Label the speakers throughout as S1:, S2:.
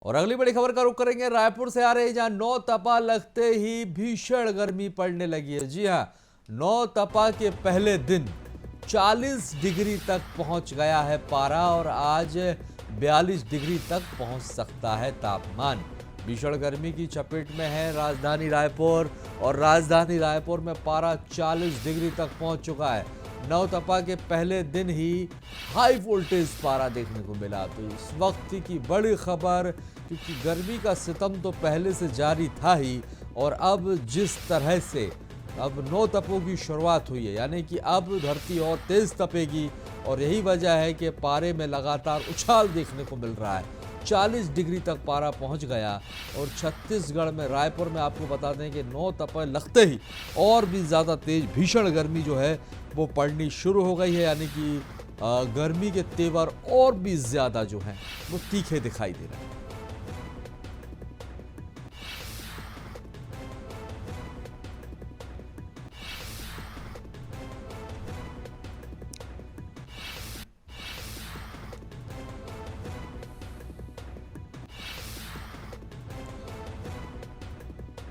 S1: और अगली बड़ी खबर का रुख करेंगे रायपुर से आ रही, जहां नौ तपा लगते ही भीषण गर्मी पड़ने लगी है। जी हां, नौ तपा के पहले दिन 40 डिग्री तक पहुंच गया है पारा और आज 42 डिग्री तक पहुंच सकता है तापमान। भीषण गर्मी की चपेट में है राजधानी रायपुर और राजधानी रायपुर में पारा 40 डिग्री तक पहुंच चुका है। नौ तपा के पहले दिन ही हाई वोल्टेज पारा देखने को मिला। तो इस वक्त की बड़ी खबर, क्योंकि गर्मी का सितम तो पहले से जारी था ही, और अब जिस तरह से अब नौ तपों की शुरुआत हुई है, यानी कि अब धरती और तेज तपेगी, और यही वजह है कि पारे में लगातार उछाल देखने को मिल रहा है। 40 डिग्री तक पारा पहुंच गया और छत्तीसगढ़ में रायपुर में आपको बता दें कि नौ तपा लगते ही और भी ज़्यादा तेज भीषण गर्मी जो है वो पड़नी शुरू हो गई है, यानी कि गर्मी के तेवर और भी ज़्यादा जो हैं वो तीखे दिखाई दे रहे हैं।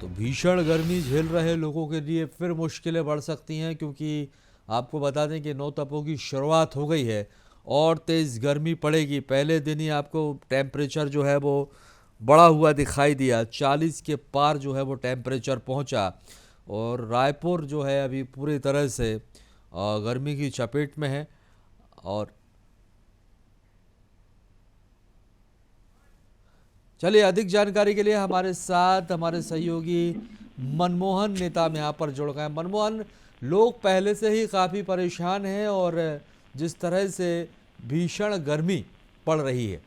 S1: तो भीषण गर्मी झेल रहे लोगों के लिए फिर मुश्किलें बढ़ सकती हैं, क्योंकि आपको बता दें कि नौ तपों की शुरुआत हो गई है और तेज़ गर्मी पड़ेगी। पहले दिन ही आपको टेम्परेचर जो है वो बढ़ा हुआ दिखाई दिया, 40 के पार जो है वो टेम्परेचर पहुंचा, और रायपुर जो है अभी पूरी तरह से गर्मी की चपेट में है। और चलिए, अधिक जानकारी के लिए हमारे साथ हमारे सहयोगी मनमोहन नेताम यहाँ पर जुड़ गए। मनमोहन, लोग पहले से ही काफ़ी परेशान हैं और जिस तरह से भीषण गर्मी पड़ रही है,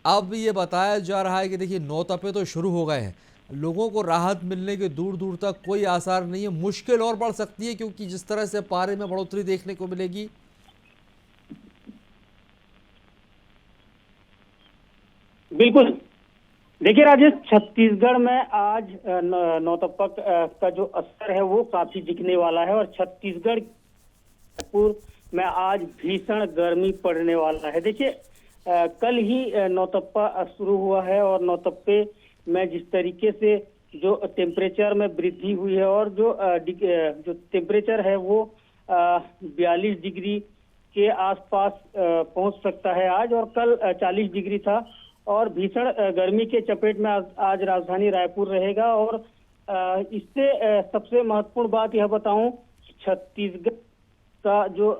S1: अब ये बताया जा रहा है कि देखिए नौ तपे तो शुरू हो गए हैं, लोगों को राहत मिलने के दूर दूर तक कोई आसार नहीं है। मुश्किल और बढ़ सकती है, क्योंकि जिस तरह से पारे में बढ़ोतरी देखने को मिलेगी।
S2: बिल्कुल। देखिए राजेश, छत्तीसगढ़ में आज नौतपा का जो असर है वो काफी दिखने वाला है और छत्तीसगढ़ रायपुर में आज भीषण गर्मी पड़ने वाला है। देखिए कल ही नौतपा शुरू हुआ है और नौतपे में जिस तरीके से जो टेम्परेचर में वृद्धि हुई है और जो टेम्परेचर है वो 42 डिग्री के आसपास पहुंच सकता है आज, और कल 40 डिग्री था। और भीषण गर्मी के चपेट में आज राजधानी रायपुर रहेगा। और इससे सबसे महत्वपूर्ण बात यह बताऊं, छत्तीसगढ़ का जो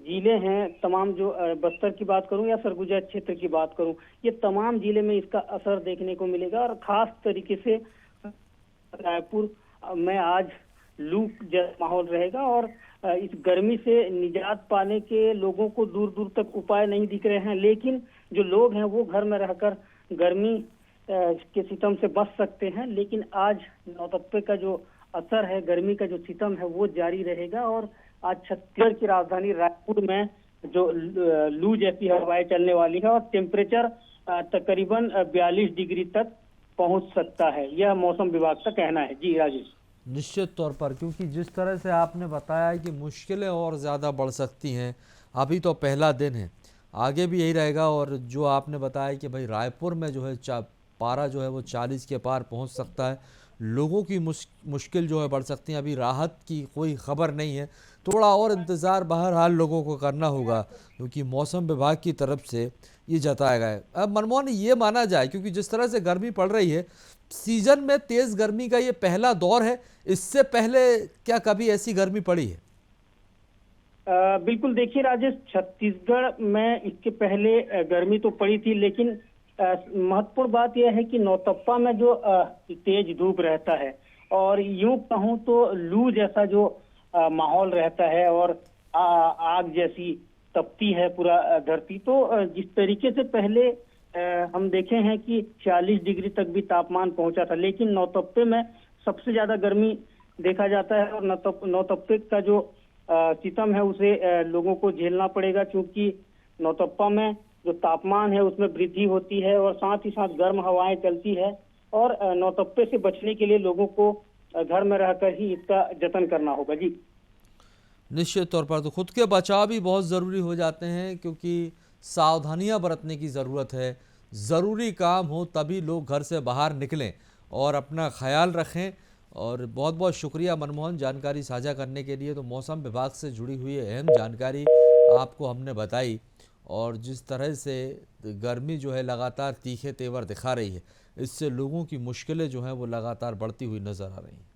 S2: जिले हैं, तमाम जो बस्तर की बात करूं या सरगुजा क्षेत्र की बात करूं, ये तमाम जिले में इसका असर देखने को मिलेगा। और खास तरीके से रायपुर में आज लू जैसा माहौल रहेगा और इस गर्मी से निजात पाने के लोगों को दूर दूर तक उपाय नहीं दिख रहे हैं, लेकिन जो लोग हैं वो घर में रहकर गर्मी के सितम से बच सकते हैं। लेकिन आज नौतपे का जो असर है, गर्मी का जो सितम है वो जारी रहेगा। और आज छत्तीसगढ़ की राजधानी रायपुर में जो लू जैसी हवाएं चलने वाली है और टेम्परेचर तकरीबन 42 डिग्री तक पहुंच सकता है, यह मौसम विभाग का कहना है। जी राजेश।
S1: निश्चित तौर पर, क्योंकि जिस तरह से आपने बताया है कि मुश्किलें और ज़्यादा बढ़ सकती हैं, अभी तो पहला दिन है, आगे भी यही रहेगा। और जो आपने बताया कि भाई रायपुर में जो है पारा जो है वो 40 के पार पहुंच सकता है, लोगों की मुश्किल जो है बढ़ सकती है। अभी राहत की कोई खबर नहीं है, थोड़ा और इंतज़ार बहरहाल लोगों को करना होगा, क्योंकि मौसम विभाग की तरफ से ये जताया गया है। अब मनमोहन, ये माना जाए, क्योंकि जिस तरह से गर्मी पड़ रही है, सीजन में तेज़ गर्मी का ये पहला दौर है, इससे पहले क्या कभी ऐसी गर्मी पड़ी है?
S2: बिल्कुल। देखिए राजेश, छत्तीसगढ़ में इसके पहले गर्मी तो पड़ी थी, लेकिन महत्वपूर्ण बात यह है कि नौतपा में जो तेज धूप रहता है और यूं कहूं तो लू जैसा जो माहौल रहता है और आग जैसी तपती है पूरा धरती। तो जिस तरीके से पहले हम देखे हैं कि 40 डिग्री तक भी तापमान पहुंचा था, लेकिन नौतपे में सबसे ज्यादा गर्मी देखा जाता है। और नौतपे का जो सितम है उसे लोगों को झेलना पड़ेगा, क्योंकि नौतपा में जो तापमान है उसमें वृद्धि होती है और साथ ही साथ गर्म हवाएं चलती है। और नौतपे से बचने के लिए लोगों को घर में रहकर ही इसका जतन करना होगा। जी
S1: निश्चित तौर पर, तो खुद के बचाव भी बहुत ज़रूरी हो जाते हैं, क्योंकि सावधानियां बरतने की ज़रूरत है। ज़रूरी काम हो तभी लोग घर से बाहर निकलें और अपना ख्याल रखें। और बहुत बहुत शुक्रिया मनमोहन, जानकारी साझा करने के लिए। तो मौसम विभाग से जुड़ी हुई अहम जानकारी आपको हमने बताई, और जिस तरह से गर्मी जो है लगातार तीखे तेवर दिखा रही है, इससे लोगों की मुश्किलें जो हैं वो लगातार बढ़ती हुई नज़र आ रही हैं।